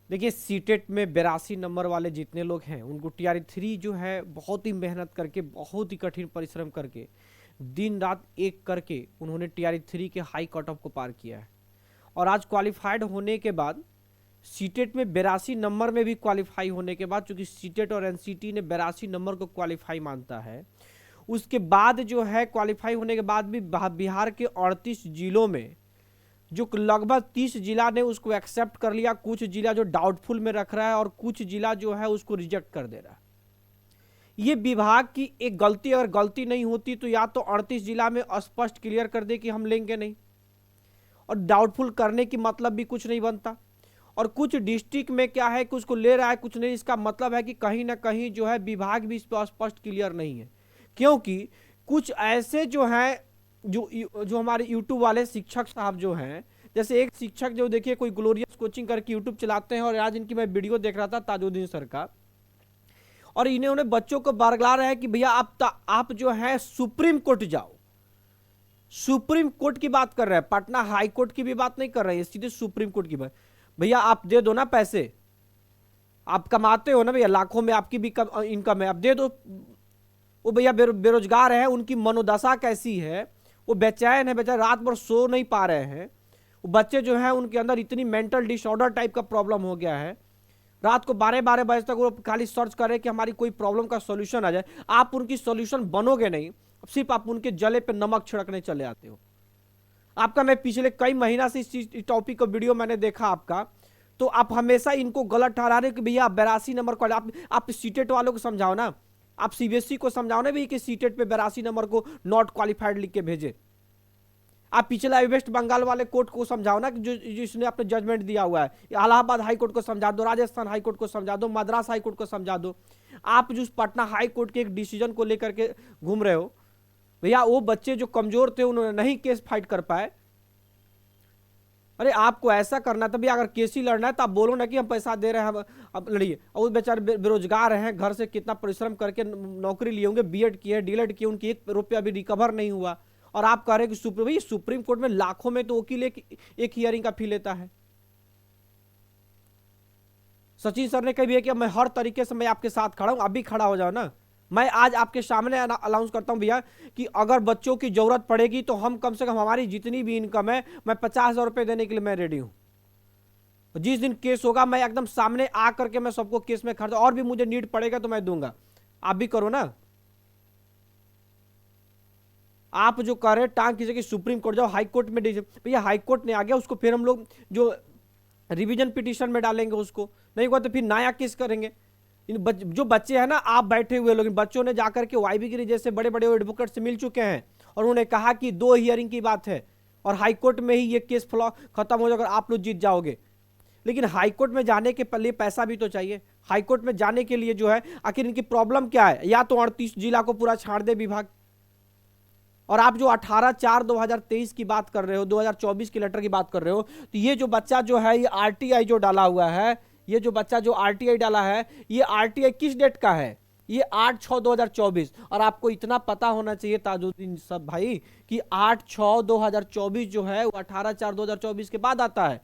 देखिए सीटेट में 82 नंबर वाले जितने लोग हैं उनको TR3 जो है बहुत ही मेहनत करके, बहुत ही कठिन परिश्रम करके, दिन रात एक करके उन्होंने TR3 के हाई कट ऑफ को पार किया है। और आज क्वालिफाइड होने के बाद सीटेट में 82 नंबर में भी क्वालिफाई होने के बाद, चूंकि सीटेट और एनसीटी ने 82 नंबर को क्वालिफाई मानता है, उसके बाद जो है क्वालिफाई होने के बाद भी बिहार के 38 जिलों में जो लगभग 30 जिला ने उसको एक्सेप्ट कर लिया, कुछ जिला जो डाउटफुल में रख रहा है और कुछ जिला जो है उसको रिजेक्ट कर दे रहा है। ये विभाग की एक गलती, अगर गलती नहीं होती तो या तो 38 जिला में स्पष्ट क्लियर कर दे कि हम लेंगे नहीं, और डाउटफुल करने की मतलब भी कुछ नहीं बनता। और कुछ डिस्ट्रिक्ट में क्या है कि उसको ले रहा है, कुछ नहीं, इसका मतलब है कि कहीं ना कहीं जो है विभाग भी इस पर स्पष्ट क्लियर नहीं है। क्योंकि कुछ ऐसे जो हैं जो हमारे यूट्यूब वाले शिक्षक साहब जो हैं, जैसे एक शिक्षक जो देखिए कोई ग्लोरियस कोचिंग करके यूट्यूब चलाते हैं, और आज इनकी मैं वीडियो देख रहा था ताजुद्दीन सर का, और इन्होंने बच्चों को बरगला रहे हैं कि भैया आप जो है सुप्रीम कोर्ट जाओ। सुप्रीम कोर्ट की बात कर रहे हैं, पटना हाई कोर्ट की भी बात नहीं कर रहे हैं, सीधे सुप्रीम कोर्ट की बात। भैया आप दे दो ना पैसे, आप कमाते हो ना भैया, लाखों में आपकी भी इनकम है, आप दे दो। वो भैया बेरोजगार है, उनकी मनोदशा कैसी है, वो बेचैन है, बेचारे रात भर सो नहीं पा रहे हैं। वो बच्चे जो है उनके अंदर इतनी मेंटल डिसऑर्डर टाइप का प्रॉब्लम हो गया है, रात को 12-12 बजे तक वो खाली सर्च करे कि हमारी कोई प्रॉब्लम का सॉल्यूशन आ जाए। आप उनकी सॉल्यूशन बनोगे नहीं, सिर्फ आप उनके जले पे नमक छिड़कने चले आते हो। आपका मैं पिछले कई महीना से इस टॉपिक का वीडियो मैंने देखा आपका, तो आप हमेशा इनको गलत ठहरा रहे हो कि भैया 82 नंबर को आप सीटेट वालों को समझाओ ना, आप सीबीएसई को समझाओ ना भैया कि सीटेट पे 82 नंबर को नॉट क्वालिफाइड लिख के भेजे। आप पिछला वेस्ट बंगाल वाले कोर्ट को समझाओ ना, जो जिसने अपने जजमेंट दिया हुआ है, इलाहाबाद हाई कोर्ट को समझा दो, राजस्थान हाई कोर्ट को समझा दो, मद्रास हाई कोर्ट को समझा दो। आप जो पटना हाई कोर्ट के एक डिसीजन को लेकर के घूम रहे हो, भैया वो बच्चे जो कमजोर थे उन्होंने नहीं केस फाइट कर पाए। अरे आपको ऐसा करना था भैया, अगर केस ही लड़ना है तो आप बोलो ना कि हम पैसा दे रहे हैं, अब लड़िए। और वो बेचारे बेरोजगार हैं, घर से कितना परिश्रम करके नौकरी लिए होंगे, बीएड किए, डीएलएड किए, उनकी 1 रुपया भी रिकवर नहीं हुआ, और आप कह रहे हैं कि सुप्रीम कोर्ट में लाखों में तो वकील एक हियरिंग का फी लेता है। सचिन सर ने कही है कि मैं हर तरीके से मैं आपके साथ खड़ा हूं, आप भी खड़ा हो जाओ ना। मैं आज आपके सामने अनाउंस करता हूं भैया कि अगर बच्चों की जरूरत पड़ेगी तो हम कम से कम हमारी जितनी भी इनकम है, मैं 50,000 रुपए देने के लिए मैं रेडी हूं। जिस दिन केस होगा मैं एकदम सामने आकर के मैं सबको केस में खर्च, और भी मुझे नीड पड़ेगा तो मैं दूंगा। आप भी करो ना। आप जो कह रहे टांग खींचे कि सुप्रीम कोर्ट जाओ, हाई कोर्ट में भैया हाई कोर्ट ने आ गया, उसको फिर हम लोग जो रिवीजन पिटीशन में डालेंगे, उसको नहीं हुआ तो फिर नया केस करेंगे। जो बच्चे हैं ना, आप बैठे हुए लोग, बच्चों ने जाकर के वाईबी गिरी जैसे बड़े बड़े एडवोकेट से मिल चुके हैं, और उन्होंने कहा कि 2 हियरिंग की बात है और हाई कोर्ट में ही ये केस खत्म हो जाएगा, अगर आप लोग जीत जाओगे। लेकिन हाई कोर्ट में जाने के लिए पैसा भी तो चाहिए। हाई कोर्ट में जाने के लिए जो है, आखिर इनकी प्रॉब्लम क्या है? या तो 38 जिला को पूरा छाड़ दे विभाग, और आप जो 18/4/2023 की बात कर रहे हो, 2024 की लेटर की बात कर रहे हो, तो ये जो बच्चा जो है, ये आरटीआई जो डाला हुआ है, ये जो बच्चा जो आरटीआई डाला है, ये आरटीआई किस डेट का है? ये 8/6/2024। और आपको इतना पता होना चाहिए ताजुद्दीन सब भाई कि 8/6/2024 जो है वो 18/4/2024 के बाद आता है।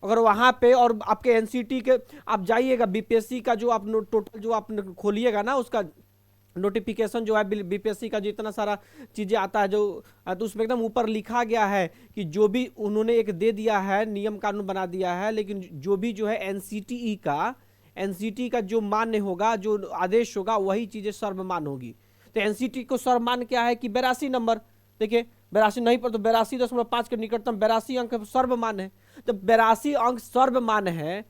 अगर वहां पे और आपके एनसीटी के आप जाइएगा, बीपीएससी का जो आप टोटल जो आप खोलिएगा ना, उसका नोटिफिकेशन जो है बीपीएससी का जितना सारा चीजें आता है, जो तो उसमें एकदम ऊपर लिखा गया है कि जो भी उन्होंने एक दे दिया है, नियम कानून बना दिया है, लेकिन जो भी जो है एनसीटी का जो मान्य होगा, जो आदेश होगा, वही चीजें सर्वमान्य होगी। तो एनसीटी को सर्वमान्य क्या है कि 82 नंबर, देखिए 82 नहीं पर तो 82.5 के निकटतम 82 अंक सर्वमान्य है। जब 82 अंक सर्वमान्य है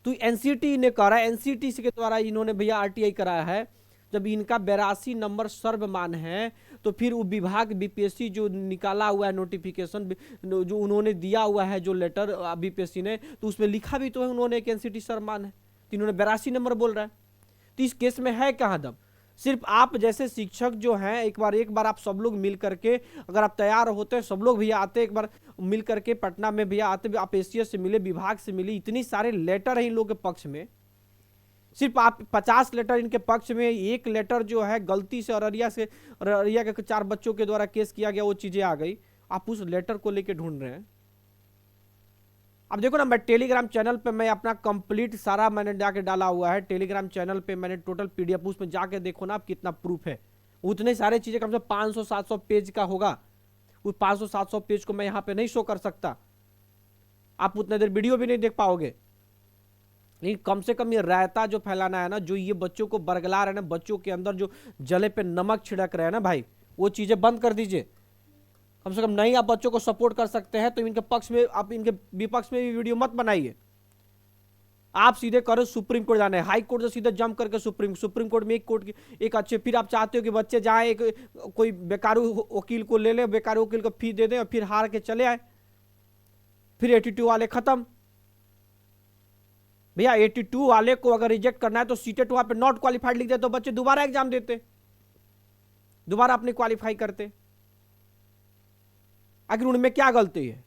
तो एनसीटी ने करा, एनसीटी के द्वारा इन्होंने भैया आरटीआई कराया है। जब इनका 82 नंबर सर्वमान्य है तो फिर वो विभाग बीपीएससी जो निकाला हुआ है नोटिफिकेशन, जो उन्होंने दिया हुआ है जो लेटर बीपीएससी ने, तो उसमें लिखा भी तो है उन्होंने कि एनसीटी सर्वमान्य है, तो इन्होंने 82 नंबर बोल रहा है। तो इस केस में है कहां दम? सिर्फ आप जैसे शिक्षक जो हैं, एक बार आप सब लोग मिल करके, अगर आप तैयार होते हैं, सब लोग भैया आते, एक बार मिल करके पटना में भैया आते, आप एसीएस से मिले, विभाग से मिले, इतनी सारे लेटर है इन लोगों के पक्ष में, सिर्फ आप 50 लेटर इनके पक्ष में, एक लेटर जो है गलती से अररिया के 4 बच्चों के द्वारा केस किया गया, वो चीजें आ गई, आप उस लेटर को लेके ढूंढ रहे हैं। अब देखो ना, मैं टेलीग्राम चैनल पे मैं अपना कंप्लीट सारा मैंने जाके डाला हुआ है, टेलीग्राम चैनल पे मैंने टोटल पीडीएफ, उसमें जाके देखो ना आप कितना प्रूफ है। उतने सारे चीजें कम से कम 500-700 पेज का होगा, उस 500-700 पेज को मैं यहाँ पे नहीं शो कर सकता, आप उतने देर वीडियो भी नहीं देख पाओगे। लेकिन कम से कम ये रायता जो फैलाना है ना, जो ये बच्चों को बरगला रहे हैं ना, बच्चों के अंदर जो जले पे नमक छिड़क रहे हैं ना भाई, वो चीजें बंद कर दीजिए। कम से कम नहीं आप बच्चों को सपोर्ट कर सकते हैं तो इनके पक्ष में, आप इनके विपक्ष में भी वीडियो मत बनाइए। आप सीधे करो सुप्रीम कोर्ट जाने, हाई कोर्ट से सीधे जंप करके सुप्रीम कोर्ट में एक कोर्ट की एक अच्छे, फिर आप चाहते हो कि बच्चे जाए एक कोई बेकारू वकील को ले ले, बेकारू वकील को फीस दे दें और फिर हार के चले आए, फिर 82 वाले खत्म। भैया 82 वाले को अगर रिजेक्ट करना है तो सीटेट वहां पे नॉट क्वालिफाइड लिख दे तो बच्चे दोबारा एग्जाम देते, दोबारा अपने क्वालिफाई करते। आखिर उनमें क्या गलती है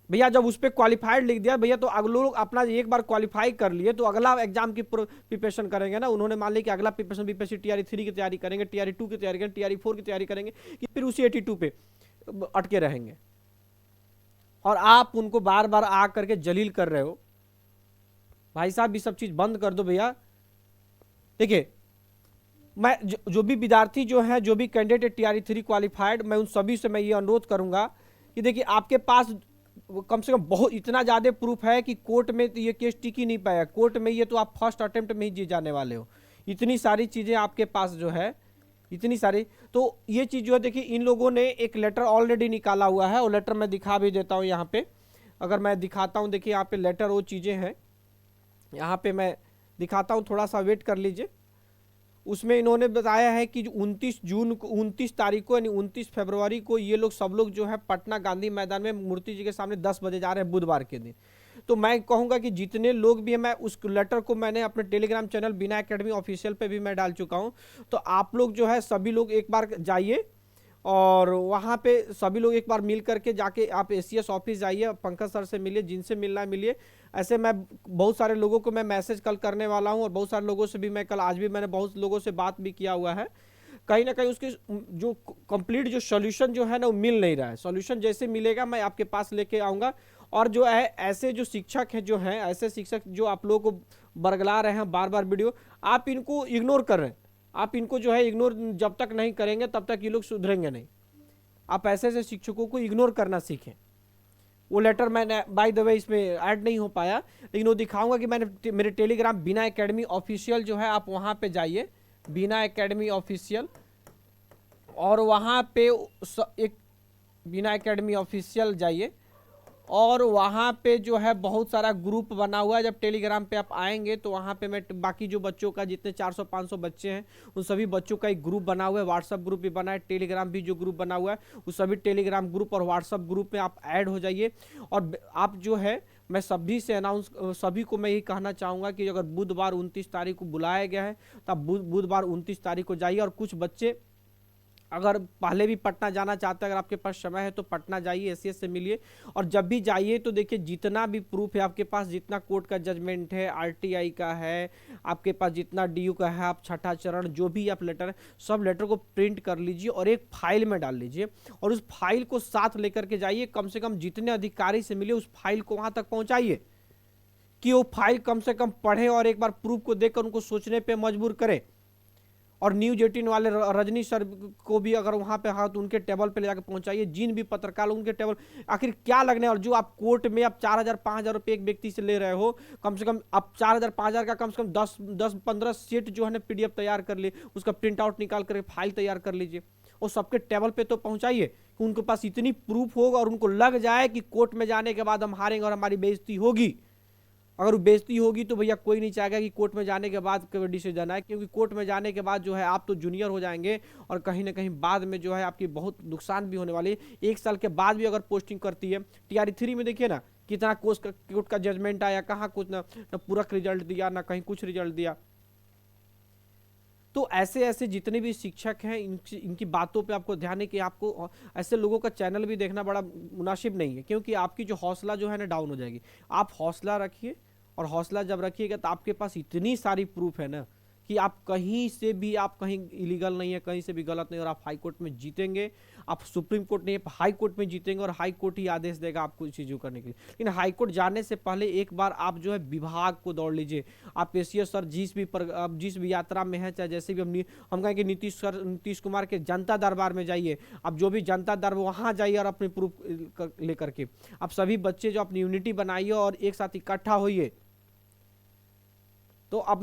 भैया? जब उस पर क्वालिफाइड लिख दिया भैया, तो अगले लोग अपना एक बार क्वालिफाई कर लिए तो अगला एग्जाम की प्रिपरेशन करेंगे ना। उन्होंने मान लिया कि अगला प्रिपरेशन बीपीएससी टीआरई 3 की तैयारी करेंगे, टीआरई 2 की तैयारी करेंगे, टीआरई 4 की तैयारी करेंगे, कि फिर उसी 82 पे अटके रहेंगे। और आप उनको बार बार आ करके जलील कर रहे हो। भाई साहब ये सब चीज बंद कर दो भैया। देखिए, मैं जो भी विद्यार्थी जो है, जो भी कैंडिडेट है टीआरई 3 क्वालिफाइड, मैं उन सभी से मैं ये अनुरोध करूंगा कि देखिए आपके पास कम से कम बहुत इतना ज्यादा प्रूफ है कि कोर्ट में तो ये केस टिक ही नहीं पाया, कोर्ट में ये तो आप फर्स्ट अटेम्प्ट में ही जीत जाने वाले हो। इतनी सारी चीजें आपके पास जो है, इतनी सारी, तो ये चीज जो है देखिए इन लोगों ने एक लेटर ऑलरेडी निकाला हुआ है, और लेटर मैं दिखा भी देता हूँ यहाँ पे। अगर मैं दिखाता हूँ, देखिए यहाँ पे लेटर वो चीजें हैं, यहाँ पे मैं दिखाता हूँ, थोड़ा सा वेट कर लीजिए। उसमें इन्होंने बताया है कि 29 जून को, 29 तारीख को यानी 29 फरवरी को ये लोग सब लोग जो है पटना गांधी मैदान में मूर्ति जी के सामने 10 बजे जा रहे हैं, बुधवार के दिन। तो मैं कहूँगा कि जितने लोग भी हैं, मैं उस लेटर को मैंने अपने टेलीग्राम चैनल बिना एकेडमी ऑफिशियल पे भी मैं डाल चुका हूँ। तो आप लोग जो है सभी लोग एक बार जाइए और वहाँ पे सभी लोग एक बार मिल करके जाके आप एसीएस ऑफिस जाइए, पंकज सर से मिलिए, जिनसे मिलना है मिलिए। ऐसे मैं बहुत सारे लोगों को मैं मैसेज कल करने वाला हूँ, और बहुत सारे लोगों से भी मैं कल, आज भी मैंने बहुत लोगों से बात भी किया हुआ है। कहीं ना कहीं उसके जो कंप्लीट जो सॉल्यूशन जो है ना वो मिल नहीं रहा है। सॉल्यूशन जैसे मिलेगा मैं आपके पास लेके आऊँगा। और जो है ऐसे जो शिक्षक हैं, जो हैं ऐसे शिक्षक जो आप लोगों को बरगला रहे हैं बार बार वीडियो, आप इनको इग्नोर कर रहे हैं। आप इनको जो है इग्नोर जब तक नहीं करेंगे तब तक ये लोग सुधरेंगे नहीं। आप ऐसे ऐसे शिक्षकों को इग्नोर करना सीखें। वो लेटर मैंने बाय द वे इसमें ऐड नहीं हो पाया, लेकिन वो दिखाऊंगा कि मैंने मेरे टेलीग्राम बिना एकेडमी ऑफिशियल जो है, आप वहाँ पे जाइए, बिना एकेडमी ऑफिशियल, और वहाँ पे एक बिना एकेडमी ऑफिशियल जाइए, और वहाँ पे जो है बहुत सारा ग्रुप बना हुआ है। जब टेलीग्राम पे आप आएंगे तो वहाँ पे मैं बाकी जो बच्चों का जितने 400-500 बच्चे हैं उन सभी बच्चों का एक ग्रुप बना हुआ है, व्हाट्सअप ग्रुप भी बना है, टेलीग्राम भी जो ग्रुप बना हुआ है, उस सभी टेलीग्राम ग्रुप और व्हाट्सअप ग्रुप में आप ऐड हो जाइए। और आप जो है, मैं सभी से सभी को मैं यही कहना चाहूँगा कि अगर बुधवार 29 तारीख को बुलाया गया है तो आप बुधवार 29 तारीख को जाइए। और कुछ बच्चे अगर पहले भी पटना जाना चाहते हैं, अगर आपके पास समय है तो पटना जाइए, एसीएस से मिलिए। और जब भी जाइए तो देखिए जितना भी प्रूफ है आपके पास, जितना कोर्ट का जजमेंट है, आरटीआई का है, आपके पास जितना डीयू का है, आप छठा चरण जो भी आप लेटर है, सब लेटर को प्रिंट कर लीजिए और एक फाइल में डाल लीजिए, और उस फाइल को साथ लेकर के जाइए। कम से कम जितने अधिकारी से मिले उस फाइल को वहां तक पहुंचाइए कि वो फाइल कम से कम पढ़े और एक बार प्रूफ को देखकर उनको सोचने पर मजबूर करे। और न्यूज 18 वाले रजनी सर को भी अगर वहां पे हाँ तो उनके टेबल पे ले जाकर पहुंचाइए, जिन भी पत्रकार उनके टेबल, आखिर क्या लगने। और जो आप कोर्ट में आप 4,000-5,000 रुपये एक व्यक्ति से ले रहे हो, कम से कम आप 4,000-5,000 का कम से कम 10-15 सेट जो है ना पीडीएफ तैयार कर ले, उसका प्रिंट आउट निकाल कर फाइल तैयार कर लीजिए और सबके टेबल पे तो पहुंचाइए कि उनके पास इतनी प्रूफ होगा और उनको लग जाए कि कोर्ट में जाने के बाद हम हारेंगे और हमारी बेइज्जती होगी। अगर वो बेइज्जती होगी तो भैया कोई नहीं चाहेगा कि कोर्ट में जाने के बाद कबड्डी से जाना है, क्योंकि कोर्ट में जाने के बाद जो है आप तो जूनियर हो जाएंगे और कहीं ना कहीं बाद में जो है आपकी बहुत नुकसान भी होने वाली है। 1 साल के बाद भी अगर पोस्टिंग करती है, टीआरई 3 में देखिए ना कितना कोर्ट का जजमेंट आया, कहाँ कुछ ना पूरक रिजल्ट दिया, ना कहीं कुछ रिजल्ट दिया। तो ऐसे ऐसे जितने भी शिक्षक हैं इनकी बातों पे आपको ध्यान है कि आपको ऐसे लोगों का चैनल भी देखना बड़ा मुनासिब नहीं है, क्योंकि आपकी जो हौसला जो है ना डाउन हो जाएगी। आप हौसला रखिए, और हौसला जब रखिएगा तो आपके पास इतनी सारी प्रूफ है ना कि आप कहीं से भी, आप कहीं इलीगल नहीं है, कहीं से भी गलत नहीं, और आप हाई कोर्ट में जीतेंगे। आप सुप्रीम कोर्ट नहीं, हाई कोर्ट में जीतेंगे, और हाई कोर्ट ही आदेश देगा आपको इस चीज़ों करने के लिए। लेकिन हाई कोर्ट जाने से पहले एक बार आप जो है विभाग को दौड़ लीजिए। आप पेशियर सर जिस भी यात्रा में है, चाहे जैसे भी हम कहें कि नीतीश कुमार के जनता दरबार में जाइए। आप जो भी जनता दरबार वहाँ जाइए और अपने प्रूफ लेकर के आप सभी बच्चे जो अपनी यूनिटी बनाइए और एक साथ इकट्ठा होइए। तो अब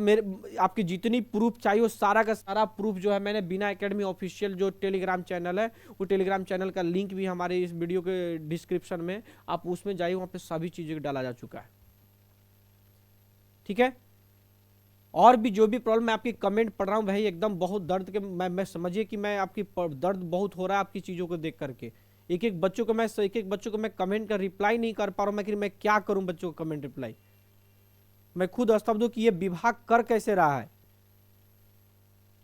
आपकी जितनी प्रूफ चाहिए वो सारा का सारा प्रूफ जो है मैंने बिना एकेडमी ऑफिशियल जो टेलीग्राम चैनल है, वो टेलीग्राम चैनल का लिंक भी हमारे इस वीडियो के डिस्क्रिप्शन में, आप उसमें जाइए, वहां पे सभी चीजें डाला जा चुका है। ठीक है, और भी जो भी प्रॉब्लम, मैं आपकी कमेंट पढ़ रहा हूँ भाई, एकदम बहुत दर्द के, मैं समझिए कि मैं आपकी दर्द बहुत हो रहा है आपकी चीजों को देख करके। एक एक बच्चों को मैं कमेंट का रिप्लाई नहीं कर पा रहा हूँ। मैं क्या करूं बच्चों को कमेंट रिप्लाई? मैं खुद स्तब्ध हूं कि ये विभाग कर कैसे रहा है।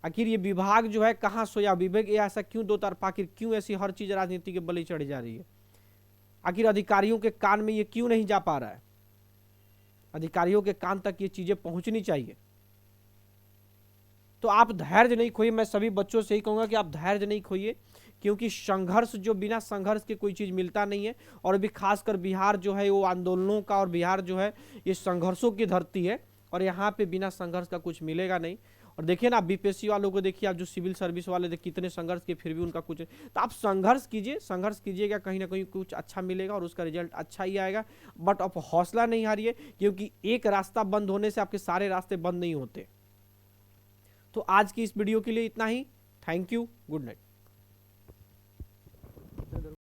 आखिर ये विभाग जो है कहां सोया? विवेक ऐसा क्यों दो तरफा? आखिर क्यों ऐसी हर चीज राजनीति के बलि चढ़ी जा रही है? आखिर अधिकारियों के कान में ये क्यों नहीं जा पा रहा है? अधिकारियों के कान तक ये चीजें पहुंचनी चाहिए। तो आप धैर्य नहीं खोइए। मैं सभी बच्चों से ही कहूंगा कि आप धैर्य नहीं खोइए, क्योंकि संघर्ष, जो बिना संघर्ष के कोई चीज मिलता नहीं है। और भी खासकर बिहार जो है वो आंदोलनों का, और बिहार जो है ये संघर्षों की धरती है, और यहाँ पे बिना संघर्ष का कुछ मिलेगा नहीं। और देखिए ना, बीपीएससी वालों को देखिए, आप जो सिविल सर्विस वाले थे कितने संघर्ष किए, फिर भी उनका कुछ। तो आप संघर्ष कीजिएगा, कहीं ना कहीं कुछ अच्छा मिलेगा और उसका रिजल्ट अच्छा ही आएगा। बट आप हौसला नहीं हारिए, क्योंकि एक रास्ता बंद होने से आपके सारे रास्ते बंद नहीं होते। तो आज की इस वीडियो के लिए इतना ही। Thank you, good night.